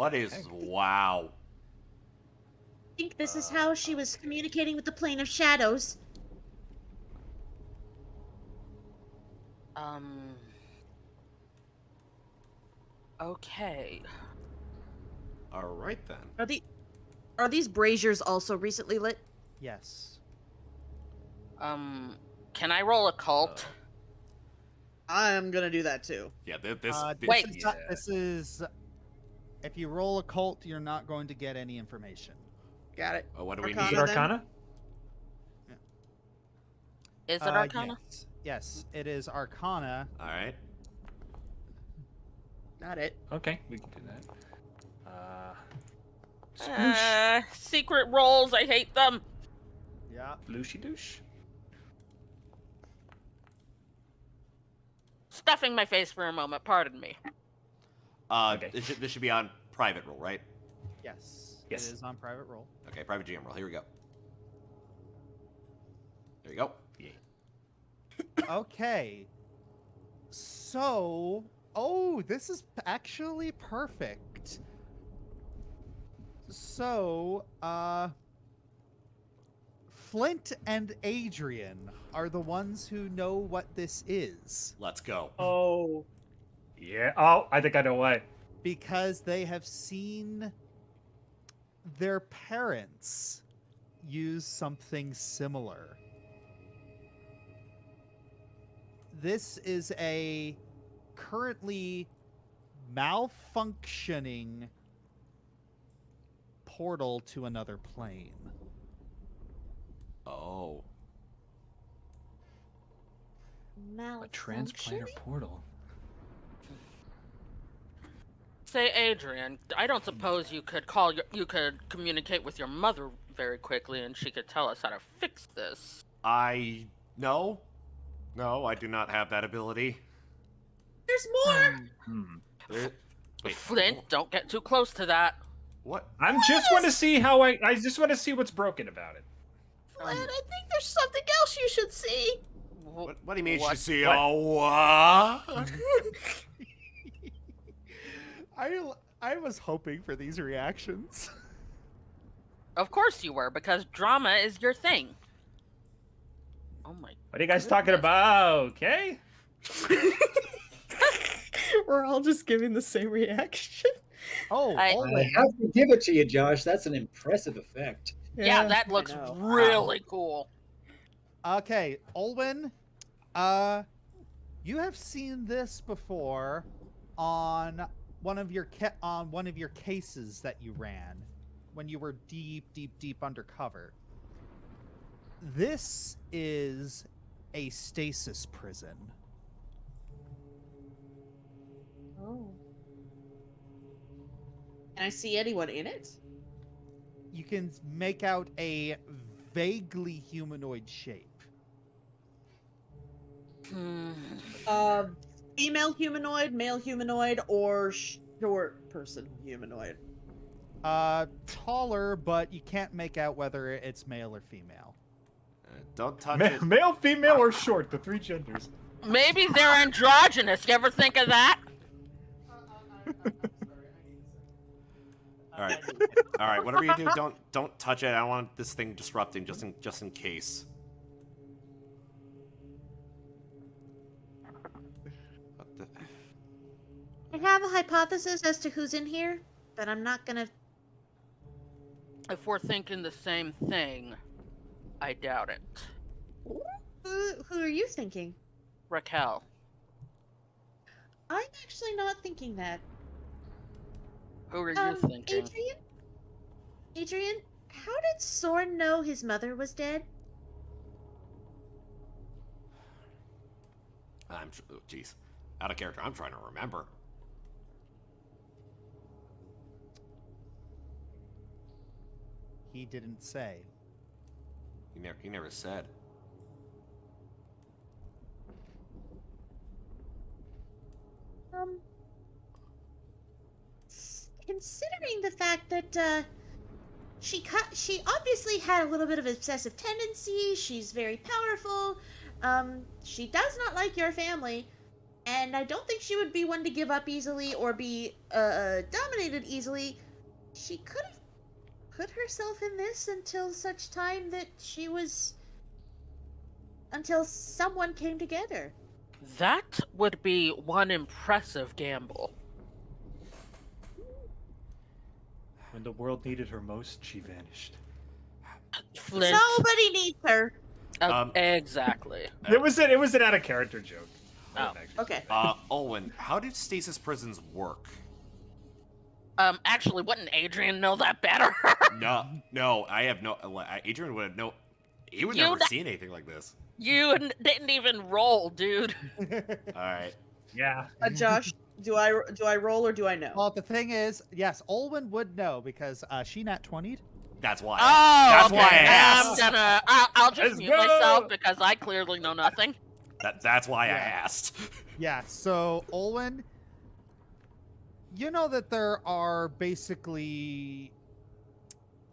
What is... Wow. I think this is how she was communicating with the plane of shadows. Okay. Alright then. Are these braziers also recently lit? Yes. Can I roll occult? I'm gonna do that too. Yeah, Wait. This is... If you roll occult, you're not going to get any information. Got it. what do we Arcana need? then? Arcana? Is it Arcana? Yes, it is Arcana. Alright. Got it. Okay, we can do that. Sploosh. Secret rolls, I hate them. Yeah. Blooshy douche. Stuffing my face for a moment, pardon me. Okay. This should be on private roll, right? Yes. Yes. It is on private roll. Okay, private GM roll. Here we go. There you go. Okay. So, this is actually perfect. So, Flint and Adrian are the ones who know what this is. Let's go. Oh. Yeah. Oh, I think I know why. Because they have seen their parents use something similar. This is a currently malfunctioning portal to another plane. Oh. A transplanter portal. Say, Adrian, I don't suppose you could you could communicate with your mother very quickly, and she could tell us how to fix this. No. No, I do not have that ability. There's more! Wait, Flint, don't get too close to that. what? I just want to see how I just want to see what's broken about it. Flint, I think there's something else you should see. What do you mean What? you see? What? Oh, what? I was hoping for these reactions. Of course you were, because drama is your thing. Oh my. What are you guys talking about? Okay. We're all just giving the same reaction. Oh, I- I have to give it to you, Josh. That's an impressive effect. Yeah, that looks know. really cool. Okay, Olwen, you have seen this before on one of your cases that you ran when you were deep undercover. This is a stasis prison. Oh. Can I see anyone in it? You can make out a vaguely humanoid shape. Female humanoid, male humanoid, or short person humanoid? Taller, but you can't make out whether it's male or female. Don't touch it. Male, female, or short? The three genders. Maybe they're androgynous. You ever think of that? All right. Whatever you do, don't touch it. I don't want this thing disrupting, just in case. What the... I have a hypothesis as to who's in here, but I'm not gonna... If we're thinking the same thing, I doubt it. Who are you thinking? Raquel. I'm actually not thinking that. Who are you thinking? Adrian, how did Soren know his mother was dead? Jeez, out of character. I'm trying to remember. He didn't say. He never said. Considering the fact that she obviously had a little bit of obsessive tendency. She's very powerful. She does not like your family. And I don't think she would be one to give up easily or be dominated easily. She could have put herself in this until such time that she was... until someone came to get her. That would be one impressive gamble. When the world needed her most, she vanished. Flint. Nobody needs her. Exactly. It was an out of character joke. Oh, Okay. Olwen, how do stasis prisons work? Actually, wouldn't Adrian know that better? No, I have no. Adrian would have no. He would You never kn- see anything like this. You didn't even roll, dude. All right. Yeah. Josh, do I roll or do I know? Well, the thing is, yes, Olwen would know because she nat 20'd. That's why. Oh, That's okay. why I asked. I'll just Let's mute go. myself because I clearly know nothing. That's why I Yeah. asked. Yeah, so Olwen, you know that there are basically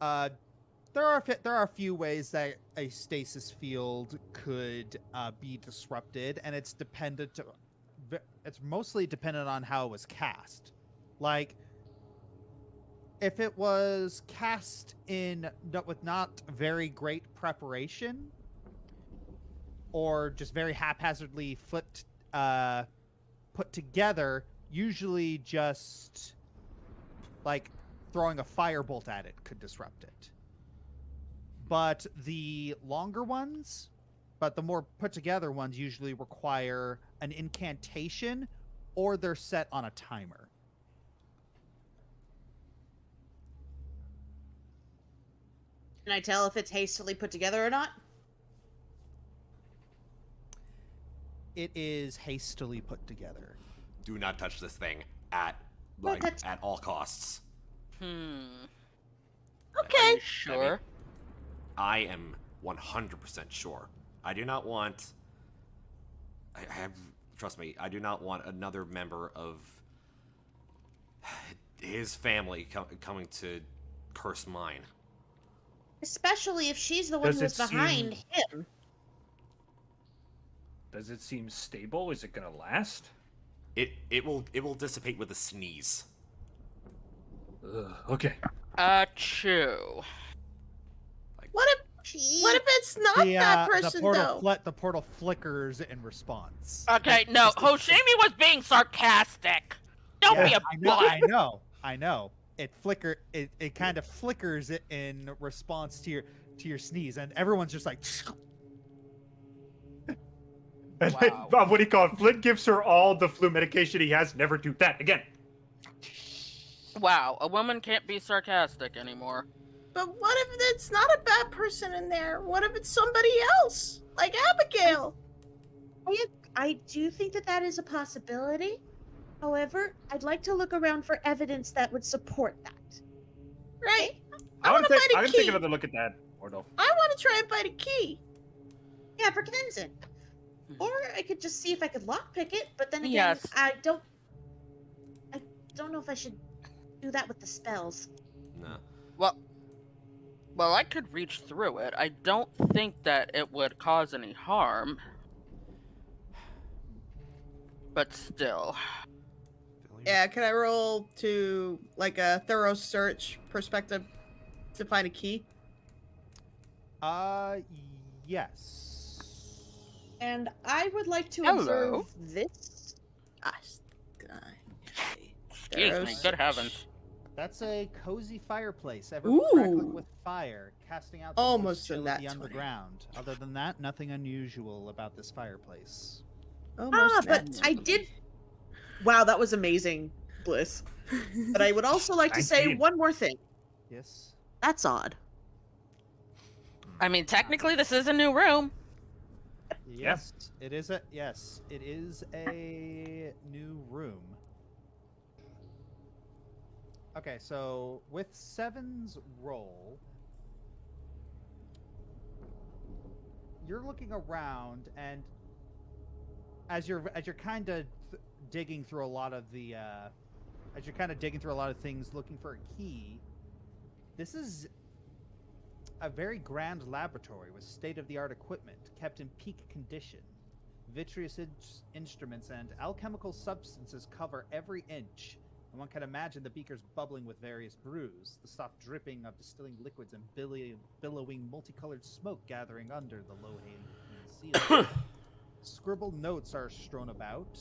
there are a few ways that a stasis field could be disrupted, and it's mostly dependent on how it was cast. Like, if it was cast with not very great preparation, or just very haphazardly put together, usually just like throwing a firebolt at it could disrupt it. But the longer ones, the more put together ones usually require an incantation or they're set on a timer. Can I tell if it's hastily put together or not? It is hastily put together. Do not touch this thing at all costs. Okay. Sure. I am 100% sure. I do not want. Trust me. I do not want another member of his family coming to curse mine. Especially if she's the one Does who was it behind him. Does it seem stable? Is it gonna last? It will dissipate with a sneeze. Ugh, okay. True. What if it's not that person though? The portal flickers in response. Okay, no, Hoshimi was being sarcastic. Don't be a butt. I know. It kind of flickers in response to your sneeze, and everyone's just like. And Wow. what do you call it? Flint gives her all the flu medication he has. Never do that again. Wow, a woman can't be sarcastic anymore. But what if it's not a bad person in there? What if it's somebody else, like Abigail? I do think that is a possibility. However, I'd like to look around for evidence that would support that. Right? I want to find I'm a gonna take key. another look at that, Ordo. I want to try and find a key. Yeah, for Kenzen. Or I could just see if I could lockpick it, but then again, Yes. I don't know if I should do that with the spells. No. Well, I could reach through it. I don't think that it would cause any harm. But still. Yeah, can I roll to like a thorough search perspective to find a key? Yes. And I would like to Hello. observe this. Excuse me, good heavens. That's a cozy fireplace, ever Ooh. crackling with fire, casting out the Almost chill a of nat the 20. underground. Other than that, nothing unusual about this fireplace. Almost But that. I did. Wow, that was amazing, Bliss. But I would also like to say 19. one more thing. Yes. That's odd. I mean, technically, this is a new room. Yes, it is a new room. Okay, so with Seven's roll, you're looking around, and as you're kind of digging through a lot of things, looking for a key, this is a very grand laboratory with state-of-the-art equipment kept in peak condition. vitreous instruments and alchemical substances cover every inch, and one can imagine the beakers bubbling with various brews, the soft dripping of distilling liquids and billowing multicolored smoke gathering under the low-hanging ceiling. Scribbled notes are strewn about,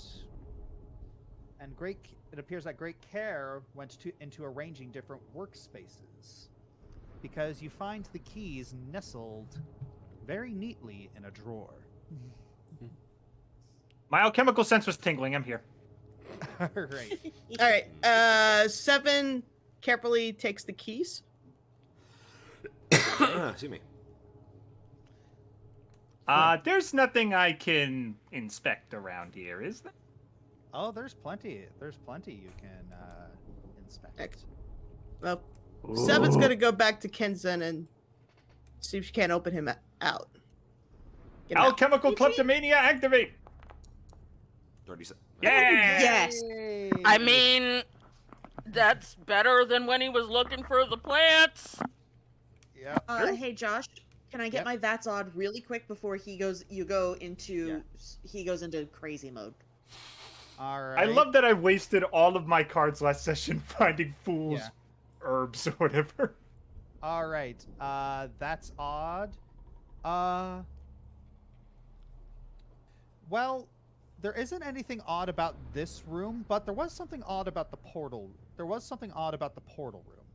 and it appears that great care went into arranging different workspaces, because you find the keys nestled very neatly in a drawer. My alchemical sense was tingling. I'm here. All right. All right. 7 carefully takes the keys. Excuse me. There's nothing I can inspect around here, is there? Oh, there's plenty. There's plenty you can inspect. Well, 7's gonna go back to Kenzen and see if she can't open him out. Get him out. Alchemical kleptomania, activate! 37. Yeah! Yes. I mean, that's better than when he was looking for the plants. Yeah. Hey Josh, can I get Yep. my Vats odd really quick before he goes into crazy mode? All right. I love that I wasted all of my cards last session finding fools, Yeah. herbs, or whatever. All right. That's odd. Well, there isn't anything odd about this room, but there was something odd about the portal. There was something odd about the portal room.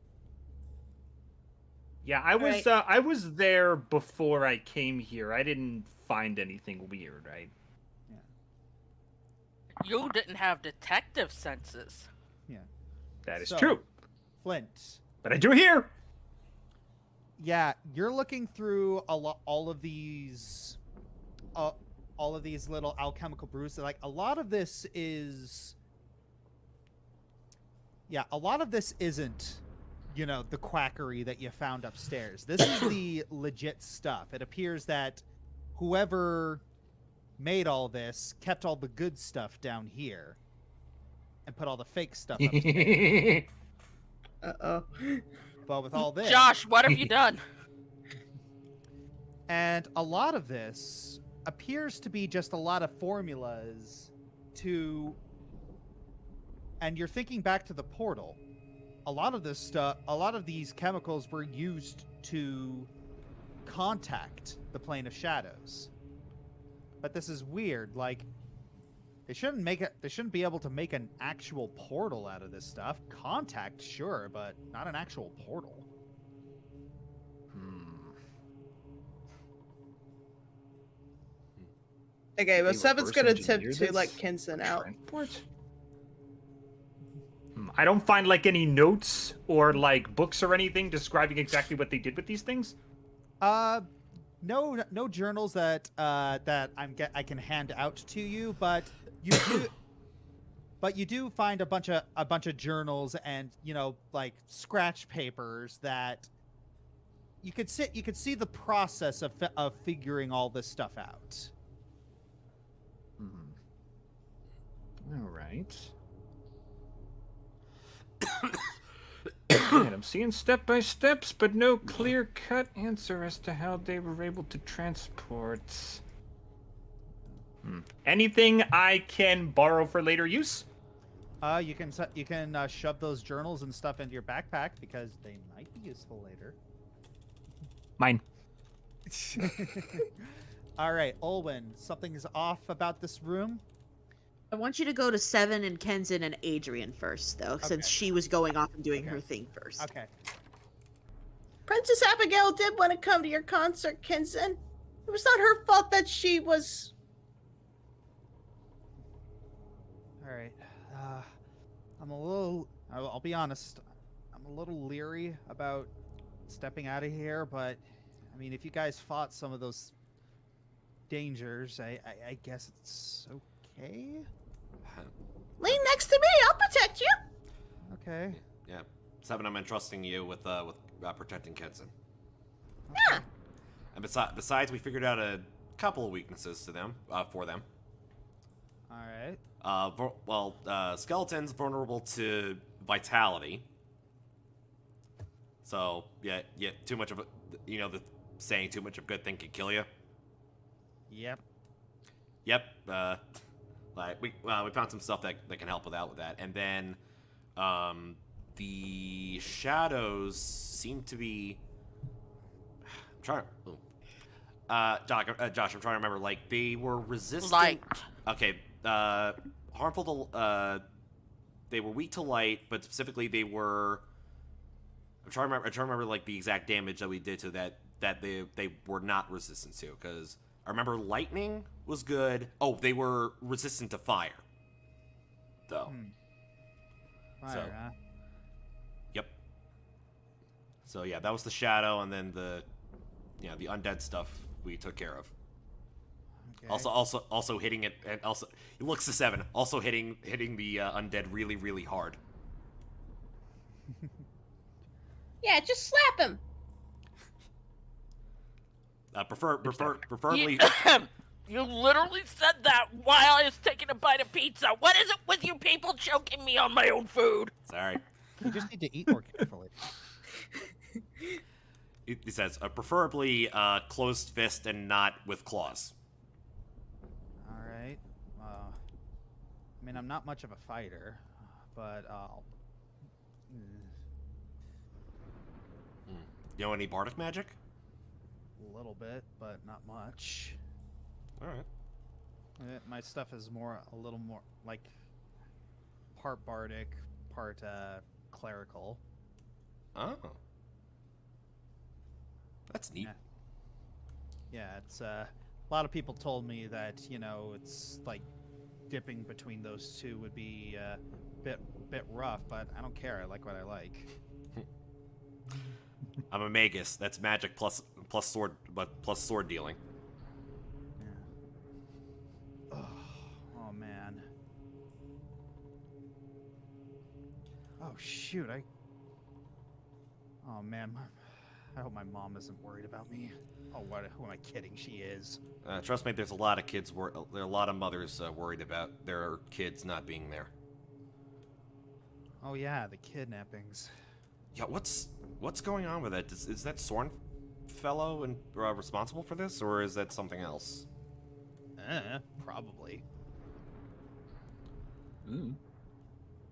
Yeah, I was Right. I was there before I came here. I didn't find anything weird, right? You didn't have detective senses. That is So- true. Flint. But I do here. Yeah, you're looking through all of these little alchemical brews. Like a lot of this is, a lot of this isn't, the quackery that you found upstairs. This is the legit stuff. It appears that whoever made all this kept all the good stuff down here and put all the fake stuff upstairs. Uh-oh. But with all this, Josh, what have you done? and a lot of this appears to be just a lot of formulas and you're thinking back to the portal. A lot of this stuff, a lot of these chemicals were used to contact the plane of shadows. But this is weird. Like, they shouldn't be able to make an actual portal out of this stuff. Contact, sure, but not an actual portal. Okay, well, They 7's reverse gonna engineer attempt to this? let Kenzen out. Transport? I don't find like any notes or like books or anything describing exactly what they did with these things. No journals that I can hand out to you, but you do find a bunch of journals and like scratch papers that you could see the process of figuring all this stuff out. All right. Right, I'm seeing step by steps, but no clear-cut answer as to how they were able to transport. Anything I can borrow for later use? You can shove those journals and stuff into your backpack because they might be useful later. Mine. All right, Olwen, something's off about this room. I want you to go to 7 and Kenzen and Adrian first, though, since she was going off and doing her thing first. Okay. Princess Abigail did want to come to your concert, Kenzen. It was not her fault that she was... All right. I'll be honest. I'm a little leery about stepping out of here, but I mean, if you guys fought some of those dangers, I guess it's okay. Lean next to me, I'll protect you! Okay. Yeah. 7, I'm entrusting you with protecting Kenzen. Yeah. And besides, we figured out a couple of weaknesses for them. All right. Skeletons vulnerable to vitality. So yeah, too much of the saying too much of a good thing can kill you. Yep. Yep. Like we found some stuff that can help with that, and then the shadows seem to be. I'm trying to. Josh, I'm trying to remember. Like they were resistant. Light. Okay. Harmful to. They were weak to light, but specifically they were. I'm trying to remember like the exact damage that we did to that they were not resistant to, because I remember lightning was good. Oh, they were resistant to fire, though. Fire, So- huh? Yep. So yeah, that was the shadow, and then the undead stuff we took care of. Okay. Also hitting it, and also it looks to 7. Also hitting the undead really, really hard. Yeah, just slap him. Preferably. You literally said that while I was taking a bite of pizza. What is it with you people choking me on my own food? Sorry. You just need to eat more carefully. It says preferably closed fist and not with claws. All right. I mean, I'm not much of a fighter, but You know any bardic magic? a little bit, but not much. All right. My stuff is a little more like part bardic, part clerical. Oh. That's neat. Yeah, it's a lot of people told me that it's like dipping between those two would be a bit rough, but I don't care. I like what I like. I'm a magus. That's magic plus sword, but plus sword dealing. Yeah. Oh man. Oh shoot! Oh man, I hope my mom isn't worried about me. Oh, who am I kidding? She is. Trust me, there's a lot of kids. There are a lot of mothers worried about their kids not being there. Oh yeah, the kidnappings. Yeah, what's going on with that? Is that Sorn fellow responsible for this, or is that something else? Probably. Mm.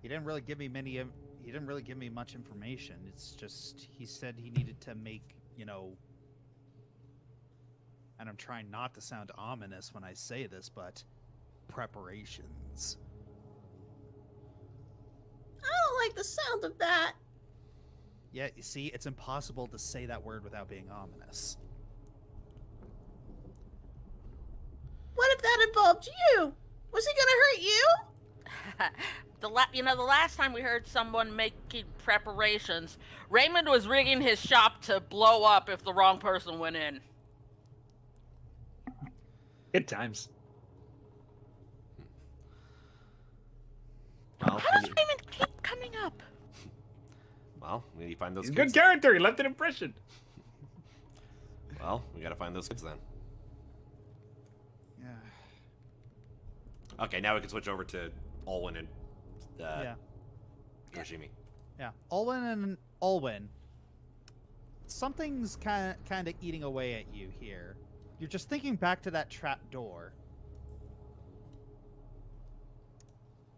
He didn't really give me He didn't really give me much information. It's just he said he needed to make, and I'm trying not to sound ominous when I say this, but preparations. I don't like the sound of that. Yeah, you see, it's impossible to say that word without being ominous. What if that involved you? Was he gonna hurt you? The last time we heard someone making preparations, Raymond was rigging his shop to blow up if the wrong person went in. Good times. Well, How does Raymond keep coming up? well, we need to find those He's a kids. good character. He left an impression. Well, we gotta find those kids then. Yeah. Okay, now we can switch over to Olwen and Yeah. Yoshimi. Yeah. Olwen. Something's kind of eating away at you here. You're just thinking back to that trap door.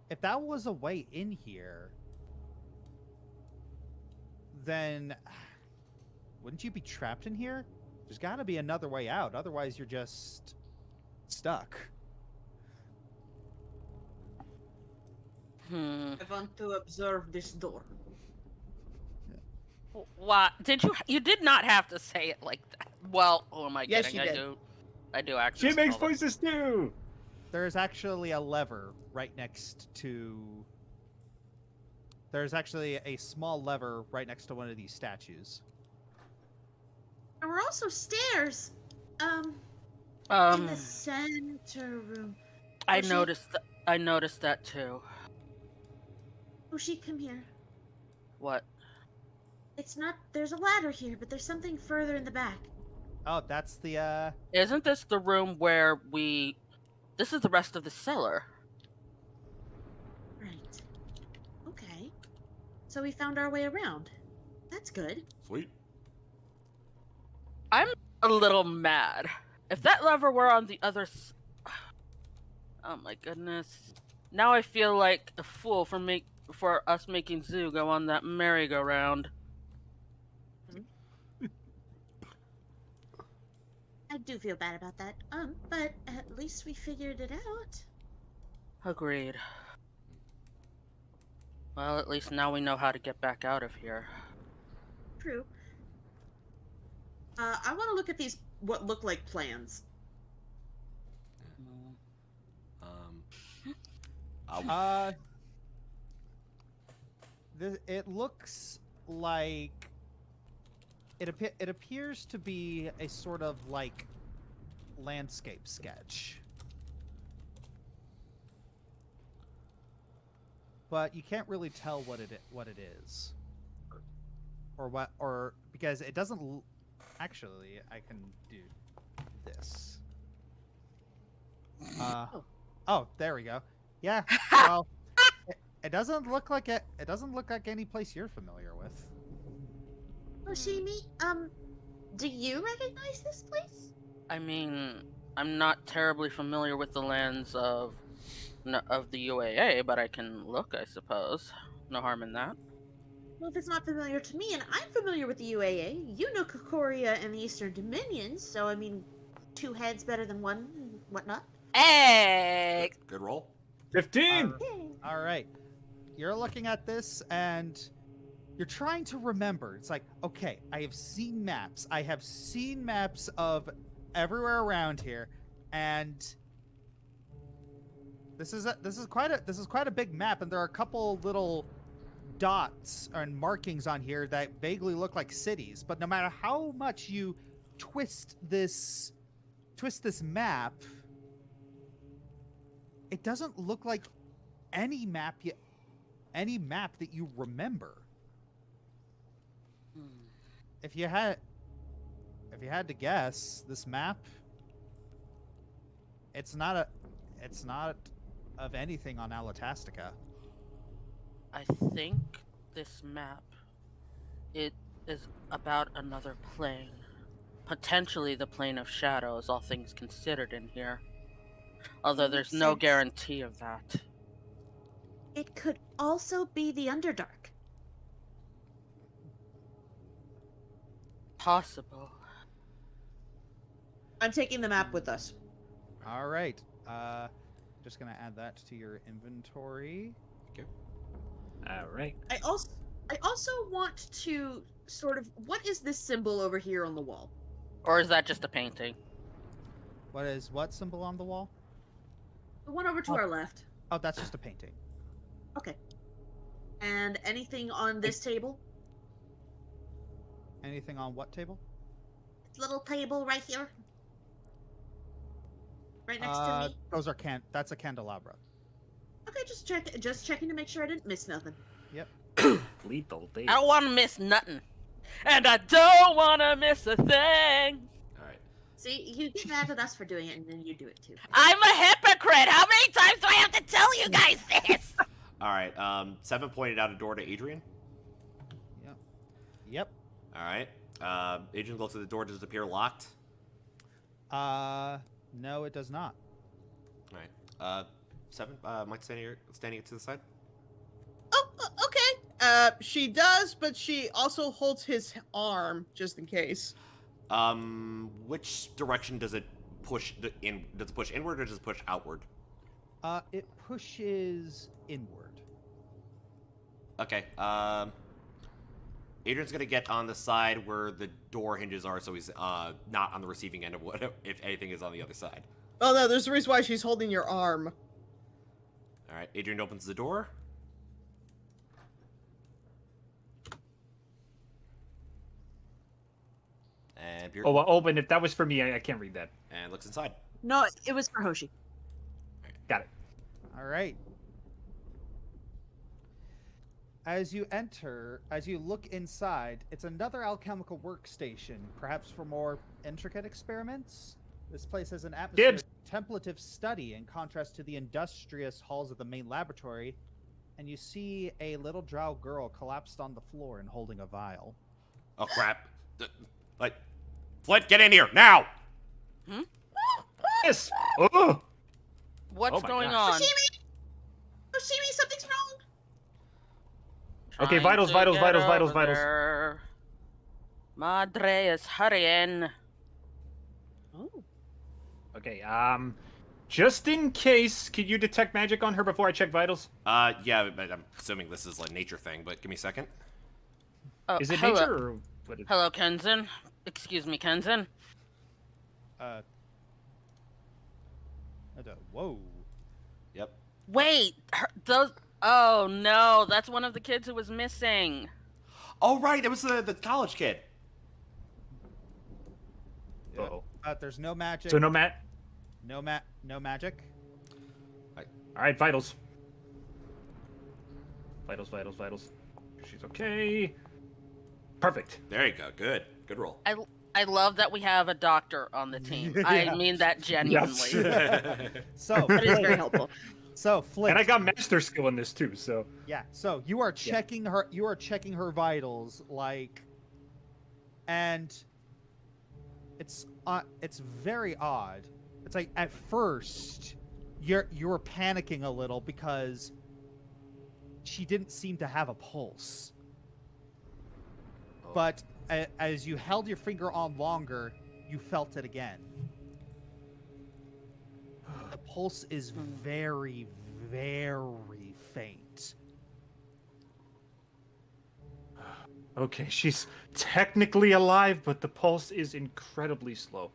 If that was a way in here, then wouldn't you be trapped in here? There's got to be another way out. Otherwise, you're just stuck. I want to observe this door. What? You did not have to say it like that. Well, who am I Yes, kidding? you did. I do actually. She makes smell them. voices too. There's actually a lever right next to... There's actually a small lever right next to one of these statues. There were also stairs. In the center room. I Oshi? noticed that too. Ushi, come here. What? It's not. There's a ladder here, but there's something further in the back. Oh, that's the, Isn't this the room where we? This is the rest of the cellar. Right. Okay. So we found our way around. That's good. Sweet. I'm a little mad. If that lever were on the other Oh my goodness. Now I feel like a fool for us making Zoo go on that merry-go-round. I do feel bad about that. But at least we figured it out. Agreed. Well, at least now we know how to get back out of here. True. I want to look at these, what look like plans. It looks like it appears to be a sort of like landscape sketch, but you can't really tell what it is, or because it doesn't. Actually, I can do this. Oh, there we go. Yeah. Well, it doesn't look like it. It doesn't look like any place you're familiar with. Oshimi, do you recognize this place? I mean, I'm not terribly familiar with the lands of the UAA, but I can look, I suppose. No harm in that. Well, if it's not familiar to me, and I'm familiar with the UAA, you know Kokoria and the Eastern Dominions, so I mean, two heads better than one, and whatnot. Hey! Good roll. 15. All right. You're looking at this and you're trying to remember. It's like, okay, I have seen maps. I have seen maps of everywhere around here, and this is quite a big map, and there are a couple little dots and markings on here that vaguely look like cities. But no matter how much you twist this map, it doesn't look like any map that you remember. If you had to guess, this map, it's not of anything on Alatastica. I think this map, it is about another plane. Potentially the plane of shadows, all things considered in here. Although there's no Sense. guarantee of that. It could also be the Underdark. Possible. I'm taking the map with us. All right. Just gonna add that to your inventory. All right. I also want to sort of, what is this symbol over here on the wall? Or is that just a painting? What symbol on the wall? The one over to our left. Oh, that's just a painting. Okay. And anything on this table? Anything on what table? Little table right here. Right next to me. Those are that's a candelabra. Okay, just checking to make sure I didn't miss nothing. Yep. Lethal I date. don't want to miss nothing. And I don't want to miss a thing. All right. See, you get mad at us for doing it, and then you do it too. I'm a hypocrite. How many times do I have to tell you guys this? All right. 7 pointed out a door to Adrian. Yep. All right. Adrian looks at the door. Does it appear locked? No, it does not. All right. 7. Mike standing to the side. Oh, okay. She does, but she also holds his arm just in case. Which direction does it push in? Does it push inward or does it push outward? It pushes inward. Okay. Adrian's gonna get on the side where the door hinges are, so he's not on the receiving end of what if anything is on the other side. Oh no, there's a reason why she's holding your arm. All right. Adrian opens the door. And Oh, well, open. If that was for me, I can't read that. and looks inside. No, it was for Hoshi. Got it. All right. As you look inside, it's another alchemical workstation, perhaps for more intricate experiments. This place has an atmosphere of contemplative study in contrast to the industrious halls of the main laboratory, and you see a little drow girl collapsed on the floor and holding a vial. Oh crap! Flint, get in here now! Yes. Oh. What's Oh my going gosh. on? Oshimi, something's wrong. Okay, Trying vitals, to vitals, get vitals, vitals, over vitals. there. Madre is hurrying. Oh. Okay, just in case, could you detect magic on her before I check vitals? Yeah, but I'm assuming this is like nature thing, but give me a second. Oh, Is it hello. nature or what is Hello, Kenzen. Excuse me, Kenzen. Whoa. Yep. Wait, those. Oh no, that's one of the kids who was missing. Oh, right, it was the college kid. Uh-oh. There's no magic. So no mat. No magic. All right, vitals. Vitals, vitals, vitals. She's okay. Perfect. There you go. Good roll. I love that we have a doctor on the team. Yeah. I mean that genuinely. So That is very helpful. So Flint. And I got master skill in this too, so. Yeah. So you are checking her. You are checking her vitals, like, and it's very odd. It's like at first you're panicking a little because she didn't seem to have a pulse. But as you held your finger on longer, you felt it again. The pulse is very, very faint. Okay, she's technically alive, but the pulse is incredibly slow.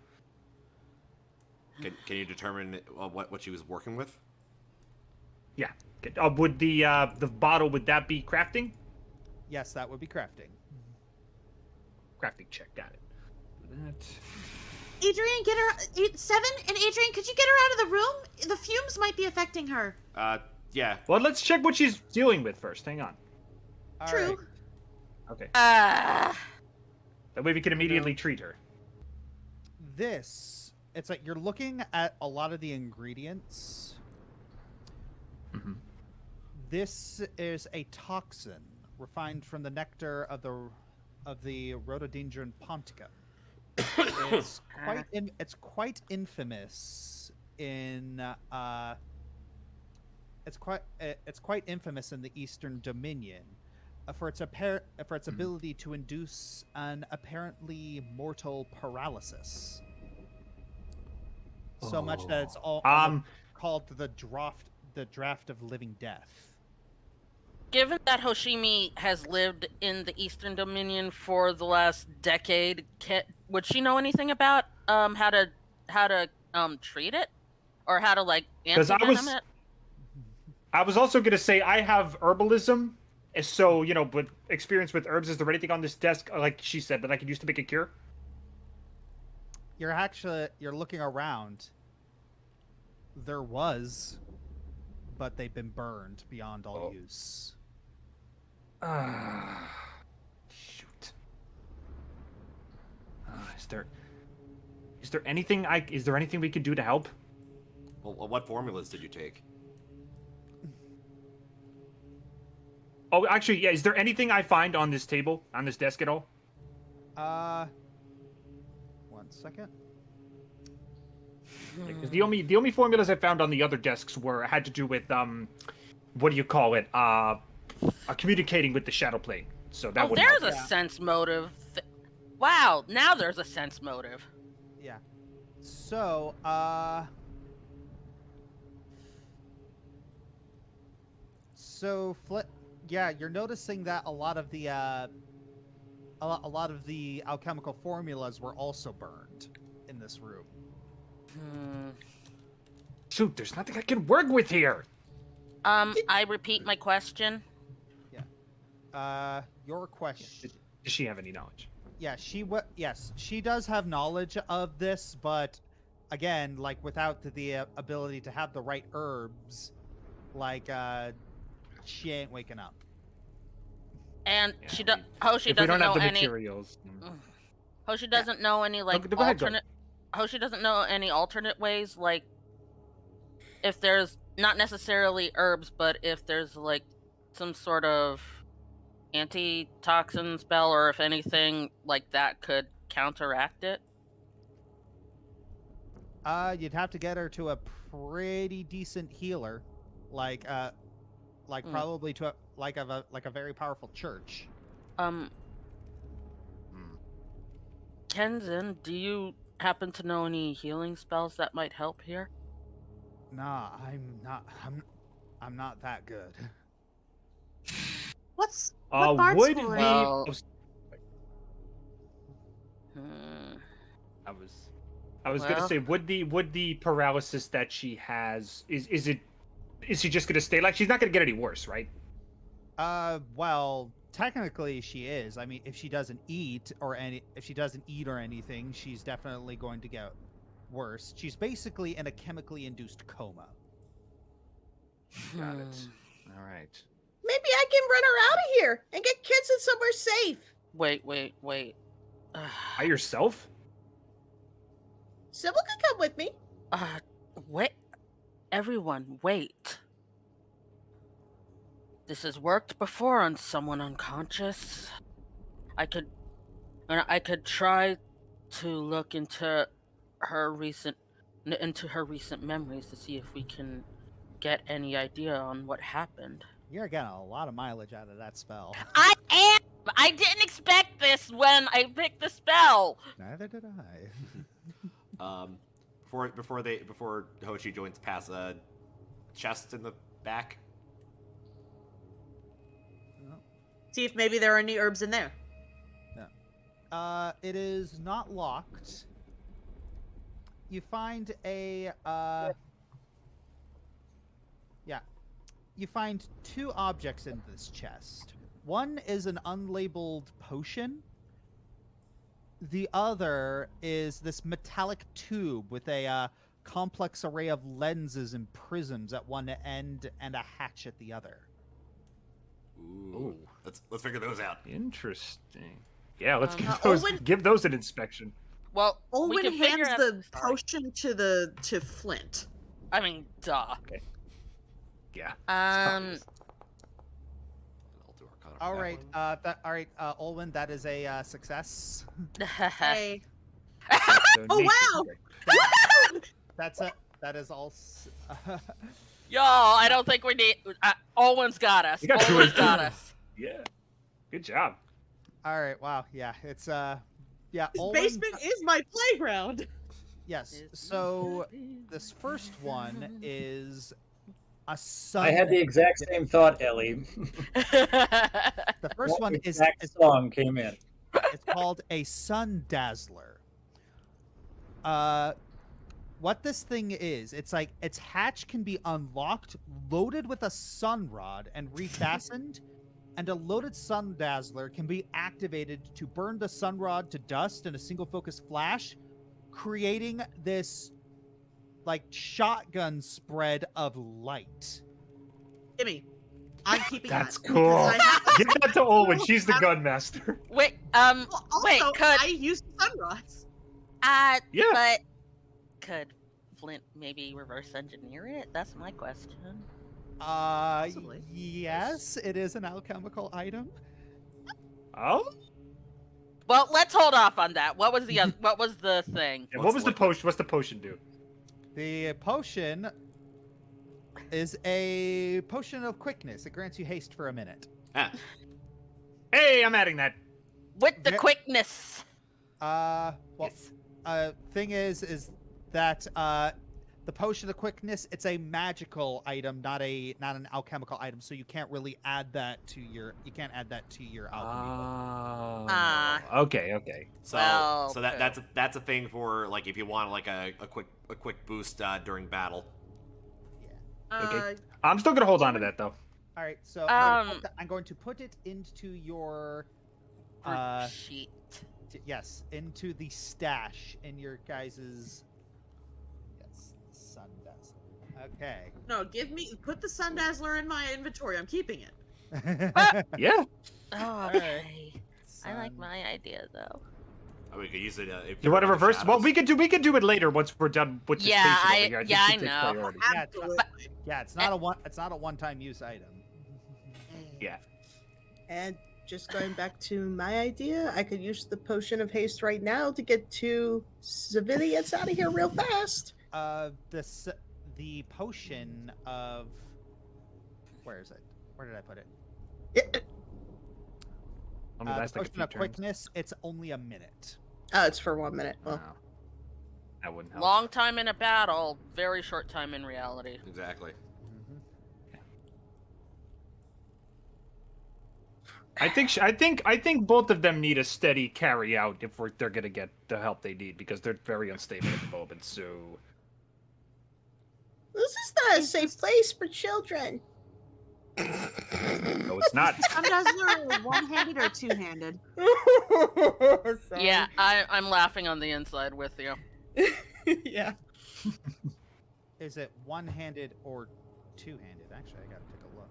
Can you determine what she was working with? Yeah. Would the bottle, would that be crafting? Yes, that would be crafting. Crafting check, got it. That. Adrian, get her. Seven and Adrian, could you get her out of the room? The fumes might be affecting her. Yeah. Well, let's check what she's dealing with first. Hang on. All True. right. Okay. Ah. That way we can immediately treat her. It's like you're looking at a lot of the ingredients. Mm-hmm. This is a toxin refined from the nectar of the rhododendron pontica. It's quite infamous in it's quite infamous in the Eastern Dominion for its ability to induce an apparently mortal paralysis. So much that it's all called the draft of living death. Given that Hoshimi has lived in the Eastern Dominion for the last decade, would she know anything about how to treat it, or how to like anti-venom it? I was also gonna say I have herbalism, so but experience with herbs. Is there anything on this desk, like she said, that I could use to make a cure? You're looking around. There was, but they've been burned beyond all use. Shoot. Is there anything we can do to help? Well, what formulas did you take? Oh, actually, yeah. Is there anything I find on this table, on this desk at all? 1 second. Because the only formulas I found on the other desks had to do with what do you call it? Communicating with the shadow plane. So that would. There's a sense motive. Wow, now there's a sense motive. Yeah. So, yeah, you're noticing that a lot of the alchemical formulas were also burned in this room. Shoot, there's nothing I can work with here. I repeat my question. Yeah. Your question. Does she have any knowledge? Yeah, yes, she does have knowledge of this, but again, like without the ability to have the right herbs, like she ain't waking up. And Yeah, she I does. mean, Hoshi if we doesn't don't have know the any. materials. Hoshi doesn't know any like Go ahead, go. alternate. Hoshi doesn't know any alternate ways, like if there's not necessarily herbs, but if there's like some sort of antitoxin spell, or if anything like that could counteract it. You'd have to get her to pretty decent healer, like probably to a very powerful church. Kenzin, do you happen to know any healing spells that might help here? Nah, I'm not that good. What Would bard the school are you? Well- I was gonna Well- say, would the paralysis that she has is she just gonna stay like she's not gonna get any worse, right? Well, technically she is. I mean, if she doesn't eat or anything, she's definitely going to get worse. She's basically in a chemically induced coma. Got it. All right. Maybe I can run her out of here and get kids in somewhere safe. Wait. By yourself? Sybil can come with me. Wait. Everyone, wait. This has worked before on someone unconscious. I could try to look into her recent memories to see if we can get any idea on what happened. You're getting a lot of mileage out of that spell. I am. I didn't expect this when I picked the spell. Neither did I. Before Hoshi joins, pass a chest in the back. See if maybe there are any herbs in there. It is not locked. You find you find two objects in this chest. One is an unlabeled potion. The other is this metallic tube with a complex array of lenses and prisms at one end and a hatch at the other. Ooh. Let's figure those out. Interesting. Yeah, let's Olwen- give those an inspection. Well, we Olwen can figure hands out. the Sorry. potion to Flint. I mean, duh. Yeah. I'll do Arcana for All that right, one. Olwen, that is a success. Hey. So Oh, nature wow! check. That is all. Yo, I don't think we need. Owen's got us. You got two Owen's of got them. us. Yeah. Good job. All right, wow, yeah, it's yeah. This Olwen, basement is my playground. yes. So this first one is a sun. I had the exact same thought, Ellie. The first That one is exact song came in. it's called a sun dazzler. What this thing is, it's like its hatch can be unlocked, loaded with a sun rod, and refastened. And a loaded sun dazzler can be activated to burn the sun rod to dust in a single focus flash, creating this like shotgun spread of light. Gimme. I'm keeping That's that. cool. because I have to- Give that to Olwen. She's the gun master. Wait, Well, also, wait, could I use sun rods. Yeah. but could Flint maybe reverse engineer it? That's my question. Possibly. Yes, it is an alchemical item. Oh? Well, let's hold off on that. What was the what was the thing? Yeah, what was the potion? What's the potion do? The potion is a potion of quickness. It grants you haste for a minute. Ah, Hey, I'm adding that. With the Yeah. quickness. Well, yes. thing is that the potion of quickness, it's a magical item, not an alchemical item, so you can't really add that to your alchemy book. Ah. Okay. So Well, so that's a thing for like if you want like a quick boost during battle. Okay. I'm still gonna hold on to that though. All right, so I'm going to put it into your Sheet. yes, into the stash in your guys's sun dazzler. Okay. No, put the sun dazzler in my inventory. I'm keeping it. Yeah. Oh, okay. I like my idea though. Oh, we could use it. If You want to you're in the reverse? Well, shadows. we could do it later once we're done with this Yeah, patient over I- here. think yeah, she I takes know. priority. Yeah, it's Absolutely. Yeah, it's not a one-time use item. Yeah. And just going back to my idea, I could use the potion of haste right now to get two civilians out of here real fast. the potion of... Where is it? Where did I put it? Only The lasts like a potion few of turns. quickness, it's only a minute. Oh, it's for 1 minute. Well, Wow. That wouldn't help. Long time in a battle, very short time in reality. Exactly. I think both of them need a steady carry out if they're gonna get the help they need because they're very unstable at the moment. So this is not a safe place for children. no, it's not. Are one-handed or two-handed? Sorry. Yeah, I'm laughing on the inside with you. Yeah. Is it one-handed or two-handed? Actually, I gotta take a look.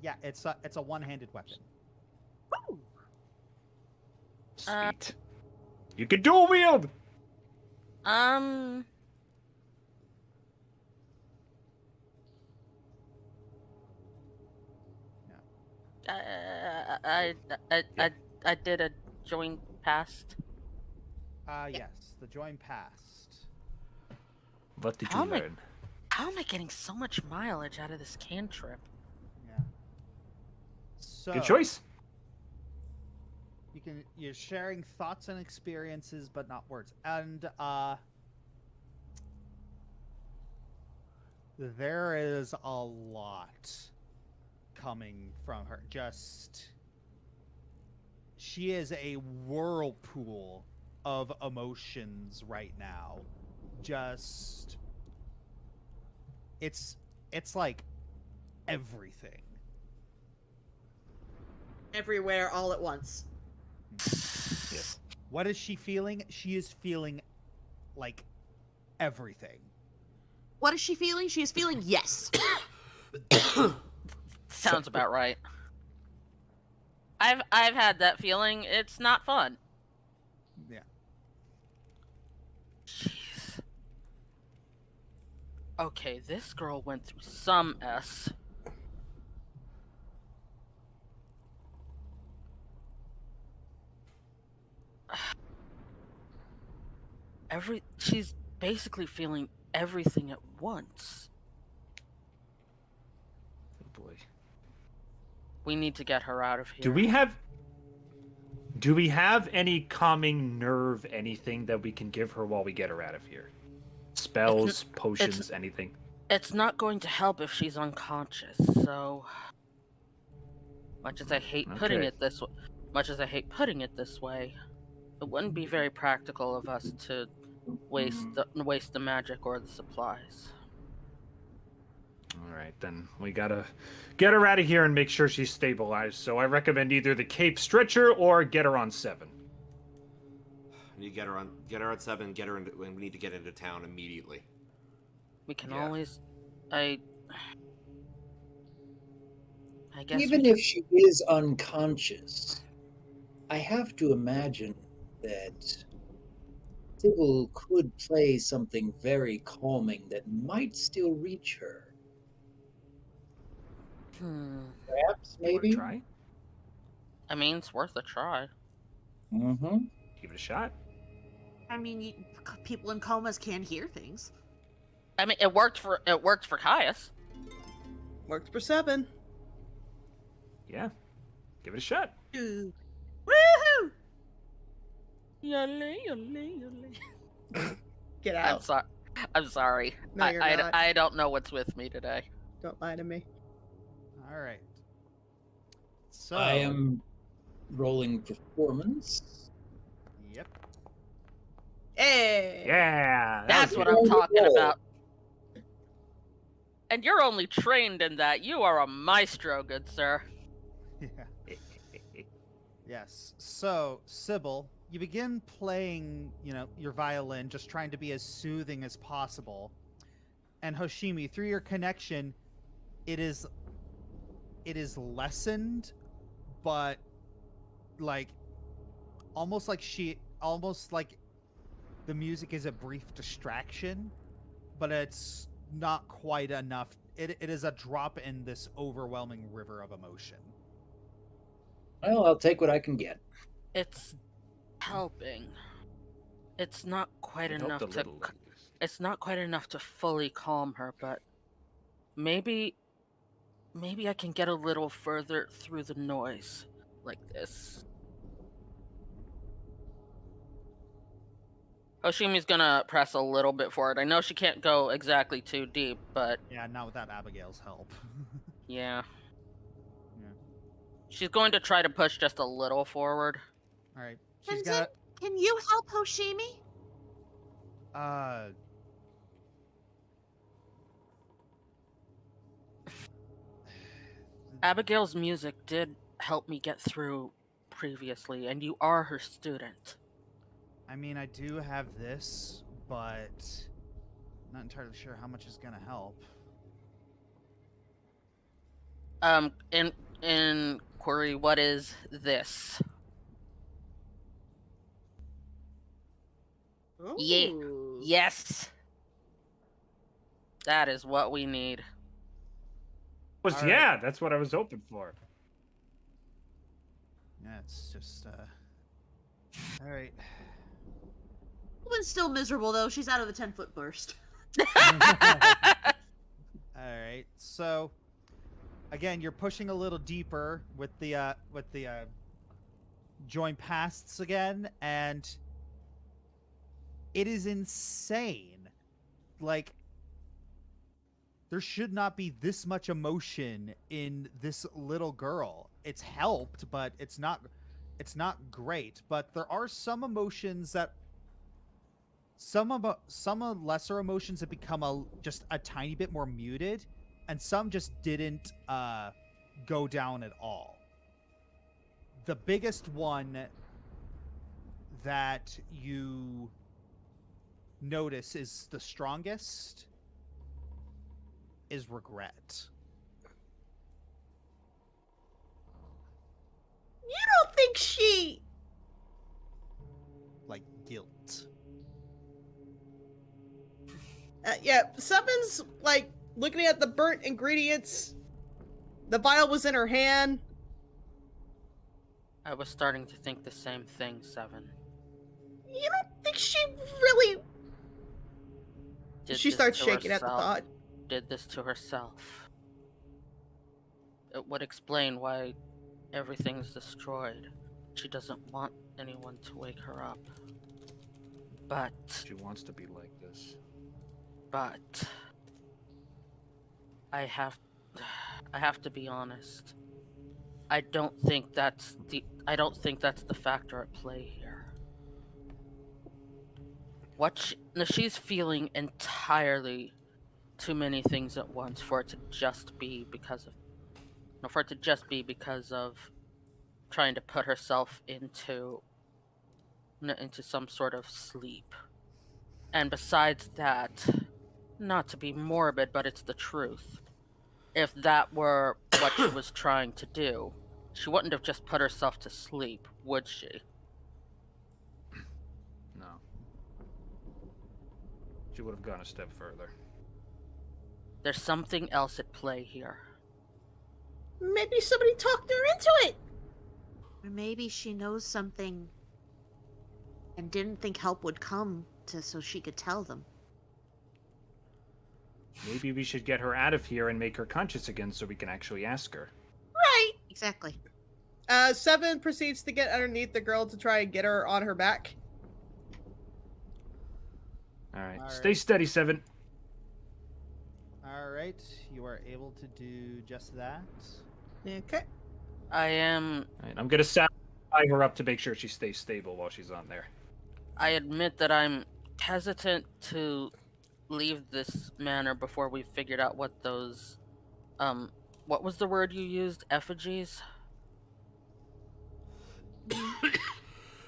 Yeah, it's a one-handed weapon. Sweet. You can dual wield. I did a joint past. Yes, the join passed. What did How you am I- learn? How am I getting so much mileage out of this cantrip? Yeah. So Good choice. You're sharing thoughts and experiences, but not words. And there is a lot coming from her. She is a whirlpool of emotions right now. It's like everything. Everywhere, all at once. Yes. What is she feeling? She is feeling like everything. What is she feeling? She is feeling yes. Sounds about right. I've had that feeling. It's not fun. Yeah. Jeez. Okay, this girl went through some S. She's basically feeling everything at once. Oh boy. We need to get her out of here. Do we have any calming nerve anything that we can give her while we get her out of here? Spells, potions, anything? It's not going to help if she's unconscious, so much as I hate putting Okay. it this way, it wouldn't be very practical of us to waste the magic or the supplies. All right, then we gotta get her out of here and make sure she's stabilized. So I recommend either the Cape Stretcher or get her on 7. We need to get her on 7. And we need to get into town immediately. We can Yeah. always, I guess. Even if she is unconscious, I have to imagine that Sybil could play something very calming that might still reach her. Perhaps, You wanna maybe? try? I mean, it's worth a try. Mm-hmm. Give it a shot. I mean, people in comas can hear things. I mean, it worked for Caius. Worked for 7. Yeah. Give it a shot. Ooh. Woohoo! Get I'm out. sorry. I'm sorry. No, you're not. I don't know what's with me today. Don't lie to me. All right. So I am rolling performance. Yep. Hey! Yeah. That's what good. I'm talking Roll. about. And you're only trained in that. You are a maestro, good sir. Yeah. Yes. So, Sybil, you begin playing, your violin, just trying to be as soothing as possible. And Hoshimi, through your connection, it is lessened, but almost like the music is a brief distraction, but it's not quite enough. It is a drop in this overwhelming river of emotion. Well, I'll take what I can get. It's helping. It's not quite It helped enough a to. little, at least. It's not quite enough to fully calm her, but maybe I can get a little further through the noise like this. Hoshimi's gonna press a little bit forward. I know she can't go exactly too deep, but Yeah, not without Abigail's help. yeah. Yeah. She's going to try to push just a little forward. All right. She's Tenzin, gonna. can you help Hoshimi? Abigail's music did help me get through previously, and you are her student. I mean, I do have this, but not entirely sure how much is gonna help. Inquiry, what is this? Yeah. Ooh. Yes. That is what we need. Was All right. yeah, that's what I was hoping for. Yeah, it's just All right. Woman's still miserable though. She's out of the 10-foot burst. All right. So, again, you're pushing a little deeper with the join pasts again, and it is insane. Like, there should not be this much emotion in this little girl. It's helped, but it's not great. But there are some emotions that some lesser emotions that become just a tiny bit more muted, and some just didn't go down at all. The biggest one that you notice is the strongest is regret. You don't think she... Like guilt. Yeah, Seven's, like, looking at the burnt ingredients. The vial was in her hand. I was starting to think the same thing, Seven. You don't think she really... Did She this starts to shaking at the herself. thought. Did this to herself. It would explain why everything's destroyed. She doesn't want anyone to wake her up. But She wants to be like this. I have to be honest. I don't think that's the factor at play here. She's feeling entirely too many things at once for it to just be because of trying to put herself into some sort of sleep. And besides that, not to be morbid, but it's the truth. If that were what she was trying to do, she wouldn't have just put herself to sleep, would she? No. She would have gone a step further. There's something else at play here. Maybe somebody talked her into it. Or maybe she knows something and didn't think help would come so she could tell them. Maybe we should get her out of here and make her conscious again so we can actually ask her. Right. Exactly. Seven proceeds to get underneath the girl to try and get her on her back. Alright. All Stay right. steady, Seven. All right, you are able to do just that. Okay. I am. Alright, I'm gonna tie her up to make sure she stays stable while she's on there. I admit that I'm hesitant to leave this manor before we've figured out what those. What was the word you used? Effigies?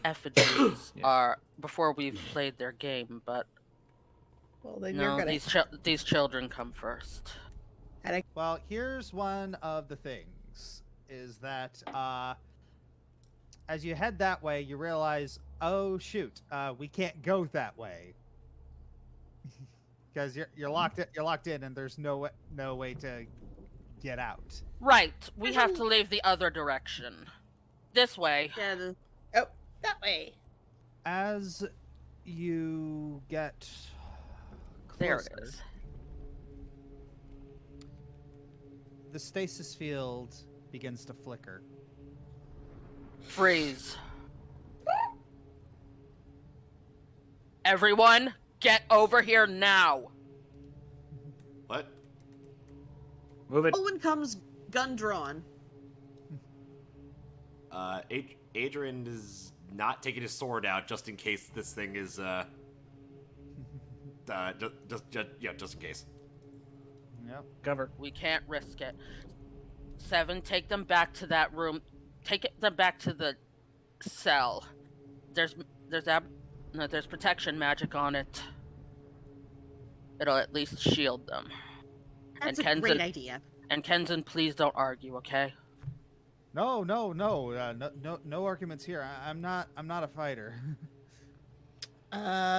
Effigies Yeah. are before we've played their game, but Well, then you're no, gonna. these children come first. Well, here's one of the things is that as you head that way, you realize, oh shoot, we can't go that way because you're locked in, and there's no way to get out. Right, we have to leave the other direction. This way. Yeah, Oh, that way. As You get There closer. it is. The stasis field begins to flicker. Freeze. Everyone, get over here now. What? Move it. Owen comes, gun drawn. Adrian is not taking his sword out just in case this thing is just in case. Yep. Cover. We can't risk it. 7, take them back to that room. Them back to the cell. There's protection magic on it. It'll at least shield them. That's And a great Kenzen- idea. And Kenzen, please don't argue, okay? No, no arguments here. I'm not a fighter.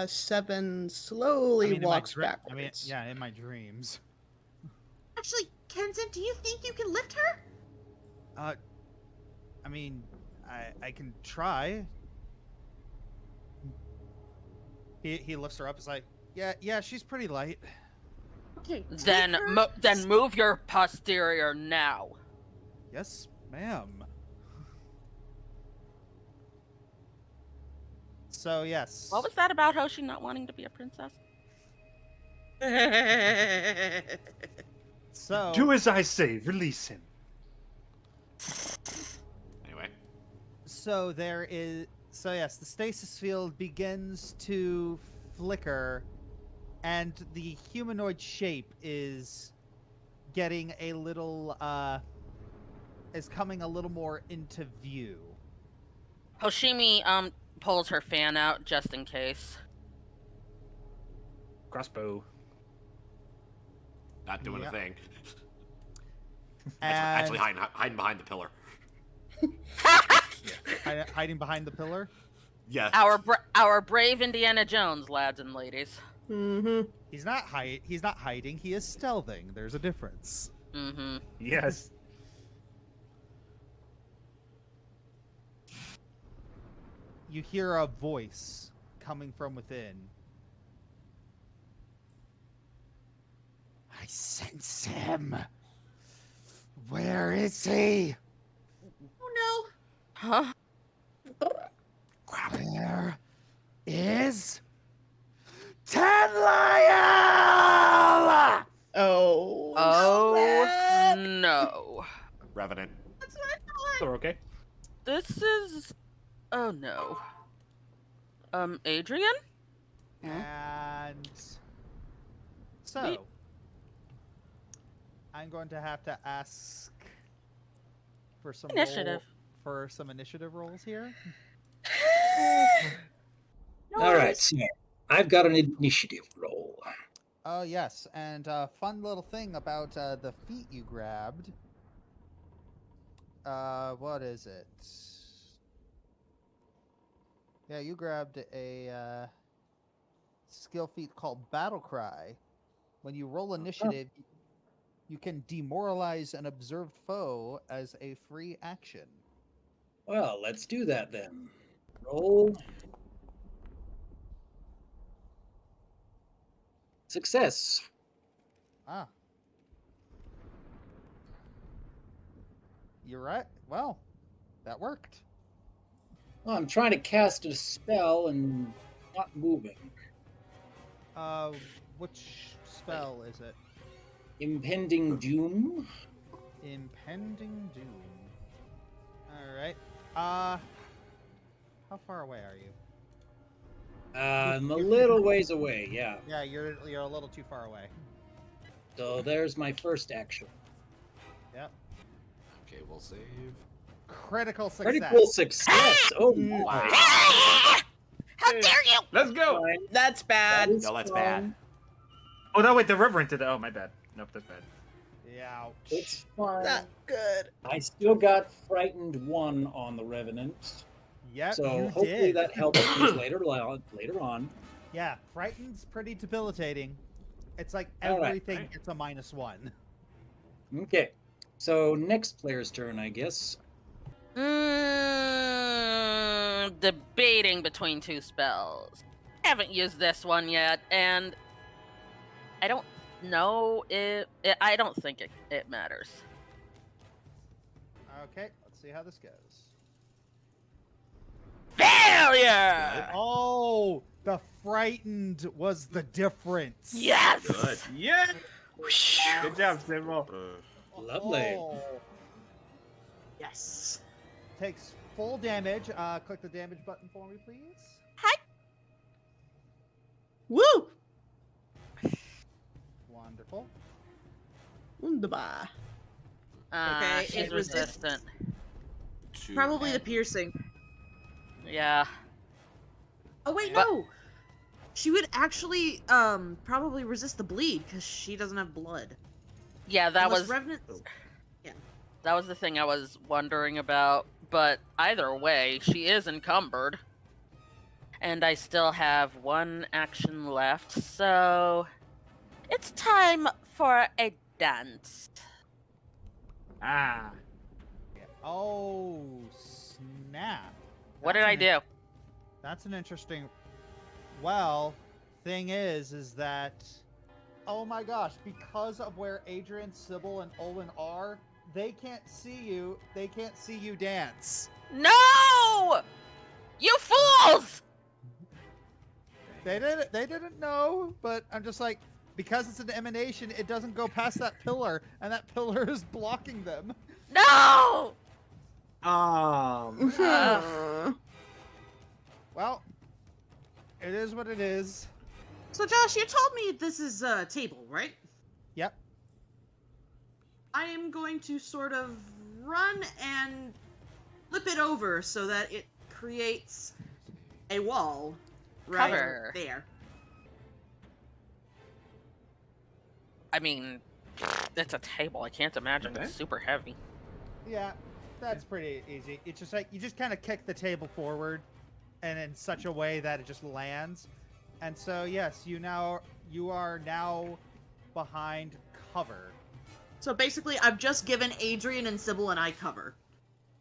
7 slowly in my walks dre- backwards. in my dreams. Actually, Kenzen, do you think you can lift her? I can try. He lifts her up. He's like, yeah, she's pretty light. Okay. take Then her- then move your posterior now. Yes, ma'am. So yes. What was that about Hoshi not wanting to be a princess? So Do as I say. Release him. Anyway, So yes, the stasis field begins to flicker, and the humanoid shape is getting a little is coming a little more into view. Hoshimi pulls her fan out just in case. Crossbow. not doing Yeah. a thing. And Actually, hiding behind the pillar. hiding behind the pillar. Yeah. Our brave Indiana Jones, lads and ladies. Mm-hmm. He's not hiding. He is stealthing. There's a difference. Mm-hmm. Yes. You hear a voice coming from within. I sense him. Where is he? Oh Huh? Where is Tenliel? Oh. Oh snap. no. Revenant. no! That's what I thought. They're okay. This is... Oh no. Adrian? And so Wait. I'm going to have to ask for some Initiative. for some initiative rolls here. No All right, worries. so I've got an initiative roll. Oh yes, and fun little thing about the feat you grabbed. What is it? Yeah, you grabbed a skill feat called Battle Cry. When you roll initiative, you can demoralize an observed foe as a free action. Well, let's do that then. Roll. Success. Ah. You're right. Well, that worked. Well, I'm trying to cast a spell and not moving. Which spell is it? Impending Doom. Impending Doom. Alright. How far away are you? I'm a little ways away, yeah. Yeah, you're a little too far away. So there's my first action. Yep. Okay, we'll save. Critical success. Critical success. Oh my. How dare you! Let's go. Fine. That's bad. That is No, that's fine. bad. Oh no, wait. The Reverend did that. Oh my bad. Nope, that's bad. Yeah. It's fine. Not good. I still got frightened 1 on the Revenant. Yep, So you hopefully did. that helps me later on. Yeah, frightened's pretty debilitating. It's like All right, everything right. gets a -1. Okay. So next player's turn, I guess. Debating between two spells. haven't used this one yet, and I don't know I don't think it matters. Okay, let's see how this goes. Failure! Oh, the frightened was the difference. Yes! Good. Yeah. Good job, Sybil. Lovely. Oh. Yes. Takes full damage. Click the damage button for me, please. Woo! Wonderful. Wunderbar. Okay, She's it resists- resistant. Probably the piercing. Yeah. Oh wait, But- no. She would actually probably resist the bleed because she doesn't have blood. Yeah, that Unless was Revenant. that was the thing I was wondering about. But either way, she is encumbered. And I still have one action left, so it's time for a dance. Ah. Oh, snap. What did That's I an do? That's an interesting. Well, thing is that, oh my gosh, because of where Adrian, Sybil, and Olin are, they can't see you. They can't see you dance. No! You fools! They didn't know, but I'm just like, because it's an emanation, it doesn't go past that pillar, and that pillar is blocking them. No! Well, it is what it is. So Josh, you told me this is a table, right? Yep. I am going to sort of run and flip it over so that it creates a wall right Cover. there. I mean, it's a table. I can't imagine Okay. it's super heavy. Yeah, that's pretty easy. It's just like you just kind of kick the table forward, and in such a way that it just lands. And so yes, you are now behind cover. So basically, I've just given Adrian and Sybil and I cover.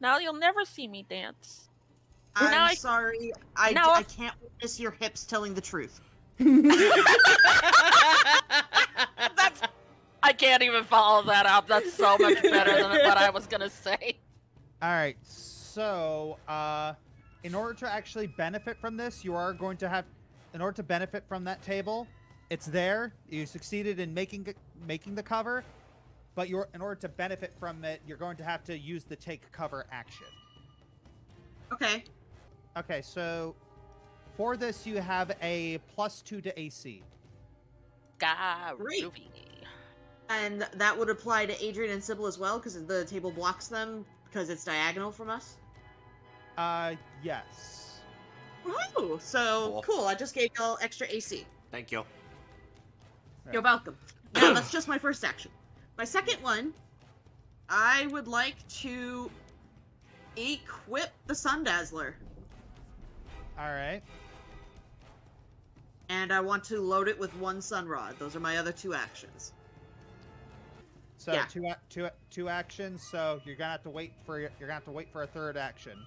Now you'll never see me dance. I'm Now I- sorry. now I I- can't witness your hips telling the truth. That's. I can't even follow that up. That's so much better than what I was gonna say. All right, so in order to actually benefit from this, you are going to have, in order to benefit from that table, it's there. You succeeded in making the cover, but in order to benefit from it, you're going to have to use the take cover action. Okay. Okay, so for this, you have a +2 to AC. Great. Groovy. And that would apply to Adrian and Sybil as well, because the table blocks them because it's diagonal from us. Yes. Woohoo! So Cool. cool. I just gave y'all extra AC. Thank you. You're welcome. Now that's just my first action. My second one, I would like to equip the Sun Dazzler, All right. and I want to load it with one Sun Rod. Those are my other two actions. So Yeah. two actions. So you're gonna have to wait for a third action.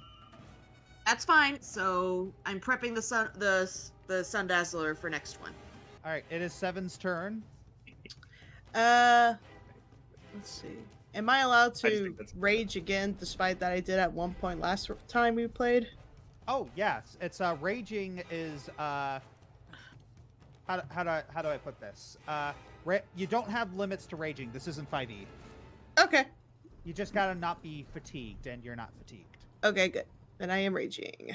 That's fine. So I'm prepping the Sun Dazzler for next one. All right. It is Seven's turn. Let's see. Am I allowed I just to think that's- rage again, despite that I did at one point last time we played? Oh yes, it's raging is how do I put this? You don't have limits to raging. This isn't 5e. Okay. You just gotta not be fatigued, and you're not fatigued. Okay, good. Then I am raging.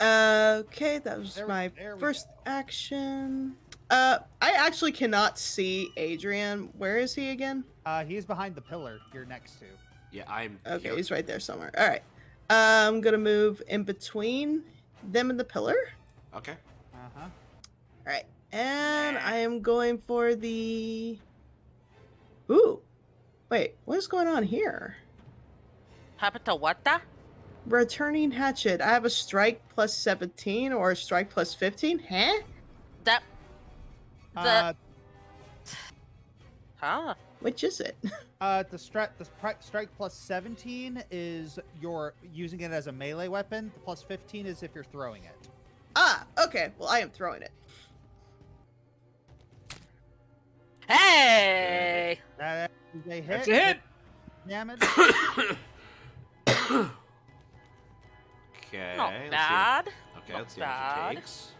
Okay, that was There my we first go. action. I actually cannot see Adrian. Where is he again? He's behind the pillar you're next to. Yeah, I'm Okay, here. he's right there somewhere. All right. I'm gonna move in between them and the pillar. Okay. Uh-huh. All right, and I am going for the. Ooh, wait, what is going on here? Happened to what the? Returning hatchet. I have a strike plus 17 or a strike plus 15. Huh? That. Uh, Huh? Which is it? the strike plus 17 is you're using it as a melee weapon. The plus 15 is if you're throwing it. Ah, okay. Well, I am throwing it. Hey! That is a hit. That's a hit. Damage. Okay. Not let's see. bad. Okay, Not let's see how much bad. it takes.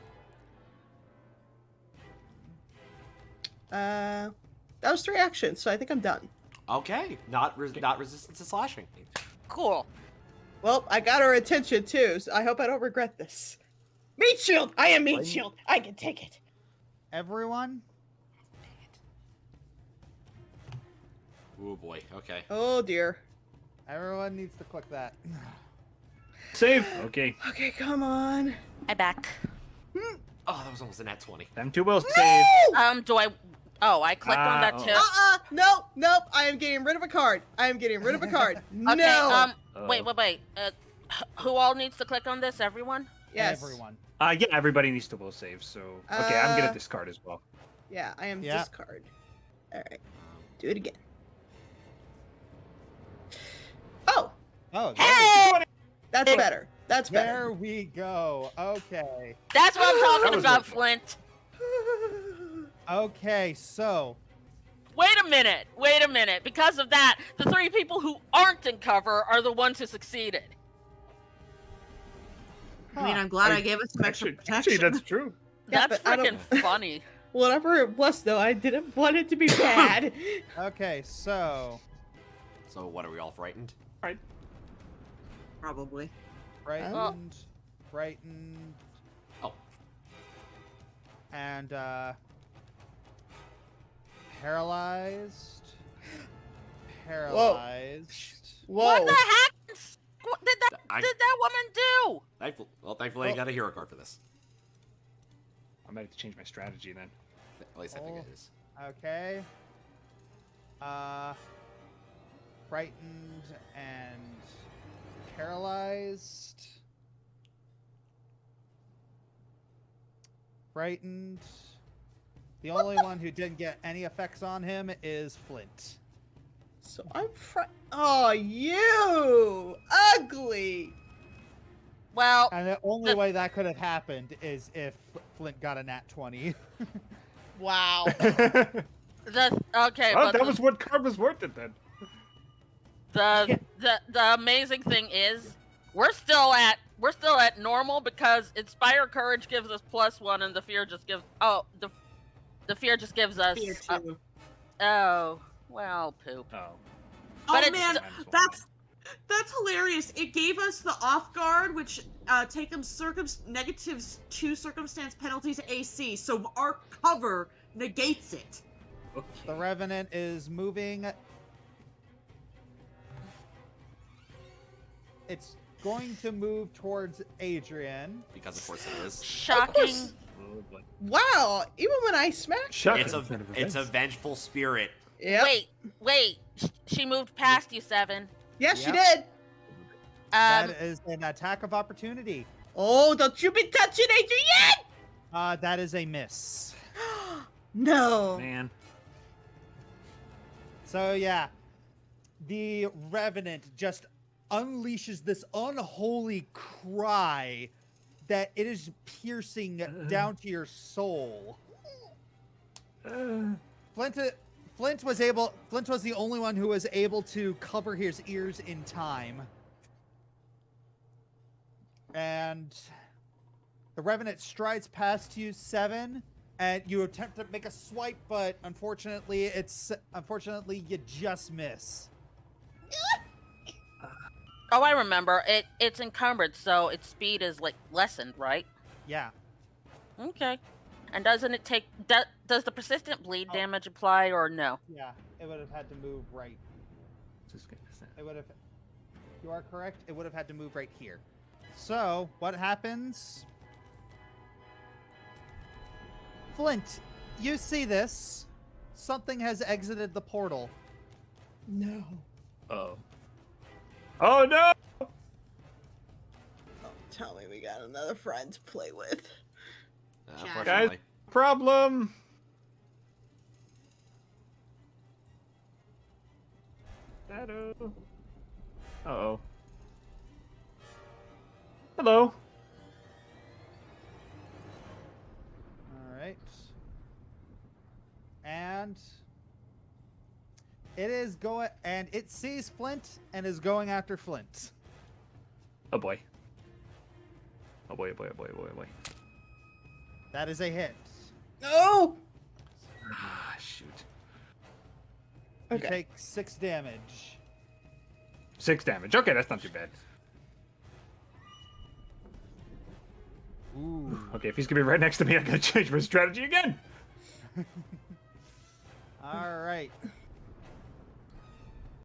That was 3 actions, so I think I'm done. Okay, not resistance to slashing. Cool. Well, I got her attention too, so I hope I don't regret this. Meat shield! I am meat Fine. shield! I can take it! Everyone. Oh boy. Okay. Oh dear. Everyone needs to click that. Save. Okay. Okay, come on. I back. Oh, that was almost a nat 20. Them two will save. Do I? Oh, I clicked on that oh. too. Nope. I am getting rid of a card. Okay. No. Wait. Who all needs to click on this? Everyone? Yes. Everyone. Yeah, everybody needs to will save. So okay, I'm gonna Uh, discard as well. Yeah, I am Yeah. discard. Alright. Do it again. Oh! Oh, Hey! That's better. That's better. there we go. Okay. That's what I'm That talking was about, worth it. Flint. Okay, so Wait a minute. Because of that, the 3 people who aren't in cover are the ones who succeeded. I mean, I'm glad I gave us some extra protection. Actually, that's true. Yeah, That's but I freaking don't- funny. Whatever it was, though, I didn't want it to be bad. okay, so So what are we all frightened? Probably. frightened, frightened, Oh, and paralyzed, paralyzed. Whoa. What the heck did I- that woman do? thankfully I got a hero card for this. I might have to change my strategy then. At least I think it Oh. is. Okay. Frightened and paralyzed. Frightened. The only one who didn't get any effects on him is Flint. So I'm Oh, you! Ugly! Well, And the only way that could have happened is if Flint got a nat 20. Wow. okay, Well, but that was what card was worth it then. the amazing thing is we're still at normal because Inspire Courage gives us +1 and the fear just gives the fear just gives us Fear too. oh well poop. Oh. Oh But it's man, st- that's hilarious. It gave us the off guard, which take them -2 circumstance penalties AC, so our cover negates it. Okay. The Revenant is moving. It's going to move towards Adrian. Because of course it is. Shocking. Oh, boy. Wow. Even when I smacked. Shocking It's a turn of it's a events. vengeful spirit. Yep. Wait. She moved past you, Seven. Yes, she Yep. did. That is an attack of opportunity. Oh, don't you be touching Adrian! That is a miss. No. Man. So yeah, the Revenant just unleashes this unholy cry that it is piercing down to your soul. Flint was the only one who was able to cover his ears in time. And the Revenant strides past you, Seven, and you attempt to make a swipe, but unfortunately you just miss. Oh, I remember. It's encumbered, so its speed is like lessened, right? Yeah. Okay. And doesn't it take does the persistent bleed Oh. damage apply or no? Yeah, it would have had to move right. Just gonna say. It would have. You are correct. It would have had to move right here. So what happens? Flint, you see this? Something has exited the portal. No. Oh. Oh no! Oh, tell me we got another friend to play with. Unfortunately. Problem. Shadow. Uh-oh. Hello. All right. And and it is going, and it sees Flint and is going after Flint. Oh boy. Oh boy, oh boy, oh boy, oh boy, oh boy. That is a hit. No. Ah, shoot. You Okay. take 6 damage. 6 damage. Okay, that's not too bad. Ooh. Okay, if he's gonna be right next to me, I gotta change my strategy again. All right.